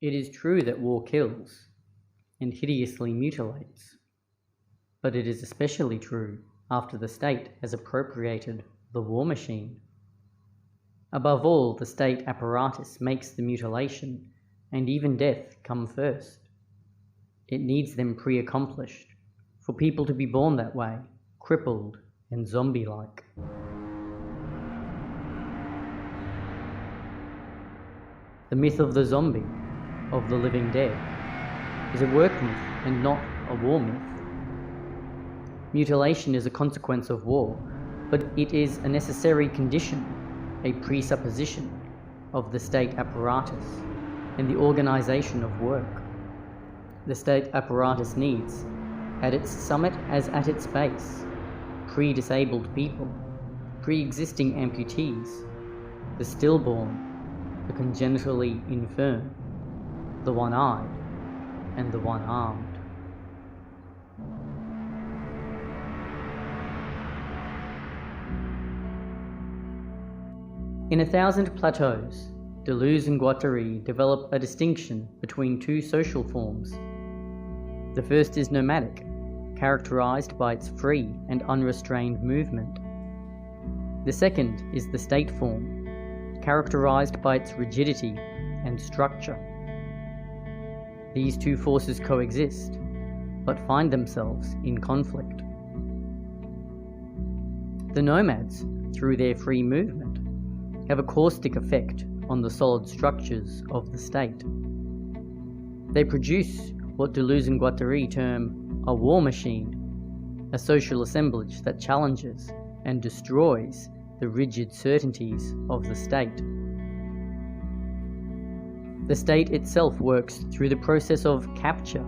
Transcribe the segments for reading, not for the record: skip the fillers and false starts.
It is true that war kills and hideously mutilates, but it is especially true after the state has appropriated the war machine. Above all, the state apparatus makes the mutilation and even death come first. It needs them pre-accomplished, for people to be born that way, crippled and zombie-like. The myth of the zombie, of the living dead, is a work myth and not a war myth. Mutilation is a consequence of war, but it is a necessary condition, a presupposition of the state apparatus and the organization of work. The state apparatus needs, at its summit as at its base, pre-disabled people, pre-existing amputees, the stillborn, the congenitally infirm, the one-eyed, and the one-armed. In A Thousand Plateaus, Deleuze and Guattari develop a distinction between two social forms. The first is nomadic, characterized by its free and unrestrained movement. The second is the state form, characterized by its rigidity and structure. These two forces coexist, but find themselves in conflict. The nomads, through their free movement, have a caustic effect on the solid structures of the state. They produce what Deleuze and Guattari term a war machine, a social assemblage that challenges and destroys the rigid certainties of the state. The state itself works through the process of capture.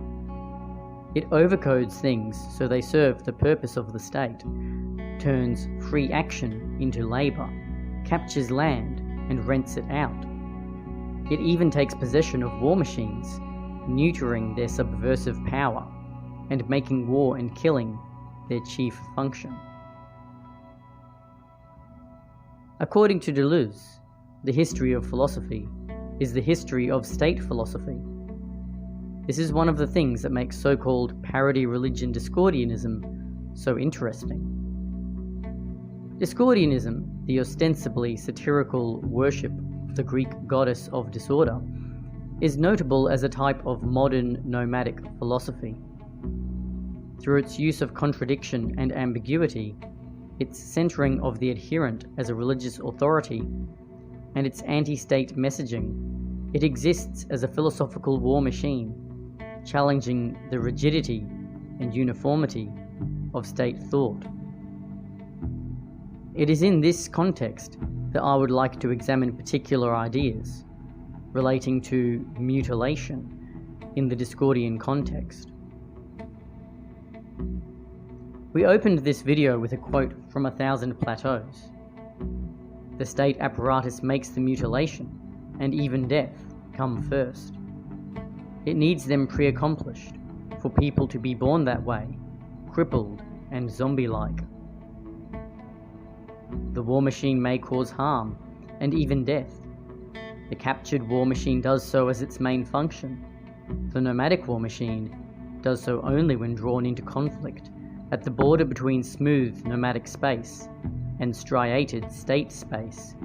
It overcodes things so they serve the purpose of the state, turns free action into labour, captures land and rents it out. It even takes possession of war machines, neutering their subversive power and making war and killing their chief function. According to Deleuze, the history of philosophy is the history of state philosophy. This is one of the things that makes so-called parody religion Discordianism so interesting. Discordianism, the ostensibly satirical worship of the Greek goddess of disorder, is notable as a type of modern nomadic philosophy. Through its use of contradiction and ambiguity, its centering of the adherent as a religious authority, and its anti-state messaging, it exists as a philosophical war machine, challenging the rigidity and uniformity of state thought. It is in this context that I would like to examine particular ideas relating to mutilation in the Discordian context. We opened this video with a quote from A Thousand Plateaus. The state apparatus makes the mutilation, and even death, come first. It needs them pre-accomplished, for people to be born that way, crippled and zombie-like. The war machine may cause harm, and even death. The captured war machine does so as its main function. The nomadic war machine does so only when drawn into conflict at the border between smooth nomadic space and striated state space.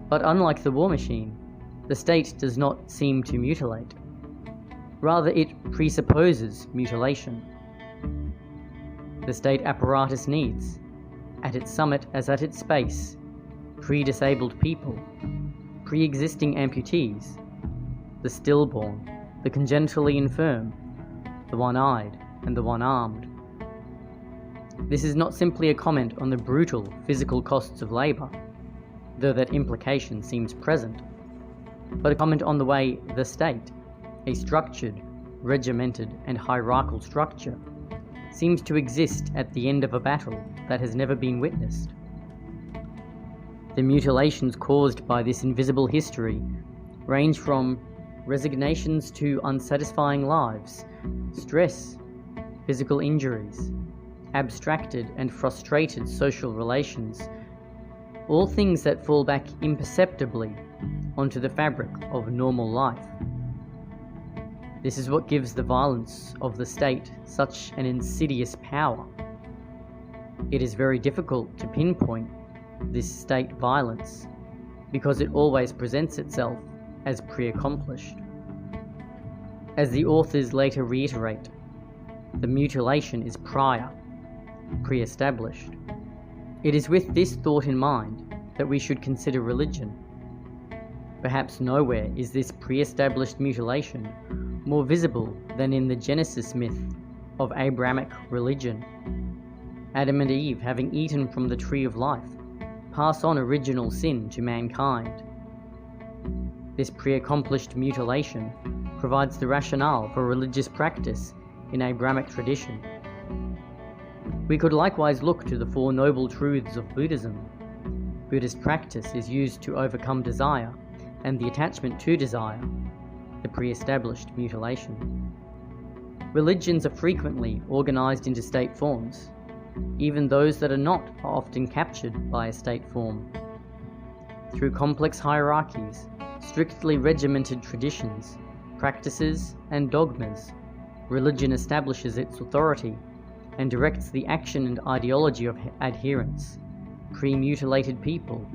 But unlike the war machine, the state does not seem to mutilate. Rather, it presupposes mutilation. The state apparatus needs, at its summit as at its base, pre-disabled people, pre-existing amputees, the stillborn, the congenitally infirm, the one-eyed, and the one-armed. This is not simply a comment on the brutal physical costs of labour, though that implication seems present, but a comment on the way the state, a structured, regimented, and hierarchical structure, seems to exist at the end of a battle that has never been witnessed. The mutilations caused by this invisible history range from resignations to unsatisfying lives, stress, physical injuries, abstracted and frustrated social relations, all things that fall back imperceptibly onto the fabric of normal life. This is what gives the violence of the state such an insidious power. It is very difficult to pinpoint this state violence because it always presents itself as pre-accomplished. As the authors later reiterate, the mutilation is prior, pre-established. It is with this thought in mind that we should consider religion. Perhaps nowhere is this pre-established mutilation more visible than in the Genesis myth of Abrahamic religion. Adam and Eve, having eaten from the tree of life, pass on original sin to mankind. This pre-accomplished mutilation provides the rationale for religious practice in Abrahamic tradition. We could likewise look to the Four Noble Truths of Buddhism. Buddhist practice is used to overcome desire and the attachment to desire, the pre-established mutilation. Religions are frequently organized into state forms. Even those that are not are often captured by a state form. Through complex hierarchies, strictly regimented traditions, practices, and dogmas, religion establishes its authority and directs the action and ideology of adherents, pre-mutilated people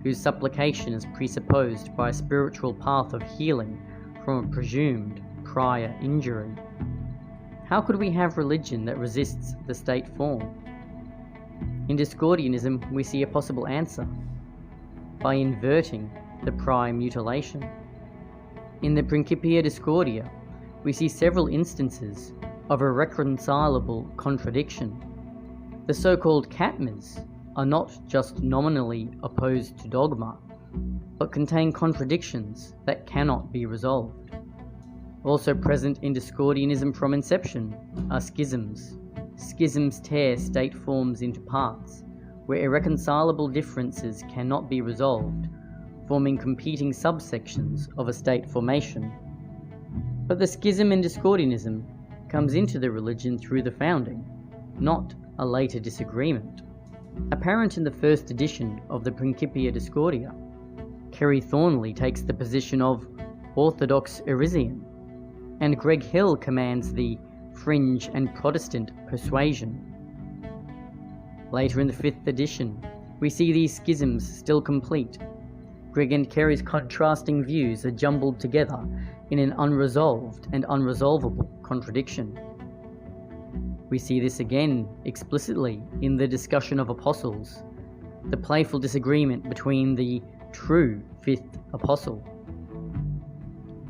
whose supplication is presupposed by a spiritual path of healing from a presumed prior injury. How could we have religion that resists the state form? In Discordianism, we see a possible answer by inverting the prior mutilation. In the Principia Discordia, we see several instances of a reconcilable contradiction. The so-called Katmas are not just nominally opposed to dogma, but contain contradictions that cannot be resolved. Also present in Discordianism from inception are schisms. Schisms tear state forms into parts, where irreconcilable differences cannot be resolved, forming competing subsections of a state formation. But the schism in Discordianism comes into the religion through the founding, not a later disagreement. Apparent in the first edition of the Principia Discordia, Kerry Thornley takes the position of Orthodox Arisian, and Greg Hill commands the fringe and Protestant persuasion. Later in the 5th edition, we see these schisms still complete. Greg and Kerry's contrasting views are jumbled together in an unresolved and unresolvable contradiction. We see this again explicitly in the discussion of apostles, the playful disagreement between the true 5th apostle.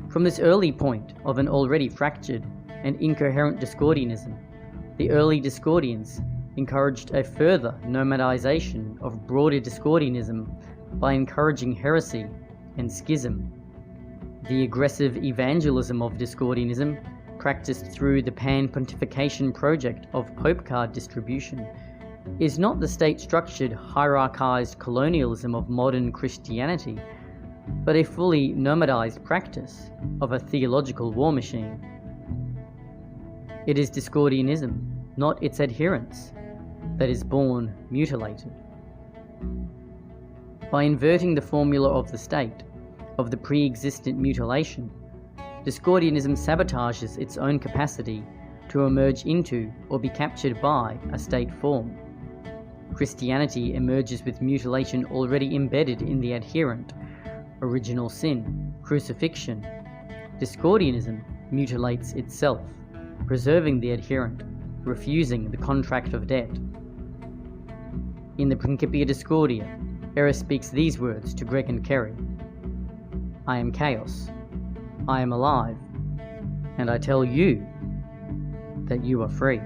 From this early point of an already fractured and incoherent Discordianism, the early Discordians encouraged a further nomadization of broader Discordianism by encouraging heresy and schism. The aggressive evangelism of Discordianism, practiced through the pan-pontification project of Pope card distribution, is not the state-structured, hierarchized colonialism of modern Christianity, but a fully nomadized practice of a theological war machine. It is Discordianism, not its adherents, that is born mutilated. By inverting the formula of the state, of the pre-existent mutilation, Discordianism sabotages its own capacity to emerge into or be captured by a state form. Christianity emerges with mutilation already embedded in the adherent, original sin, crucifixion. Discordianism mutilates itself, preserving the adherent, refusing the contract of debt. In the Principia Discordia, Eris speaks these words to Greg and Kerry: I am chaos, I am alive, and I tell you that you are free.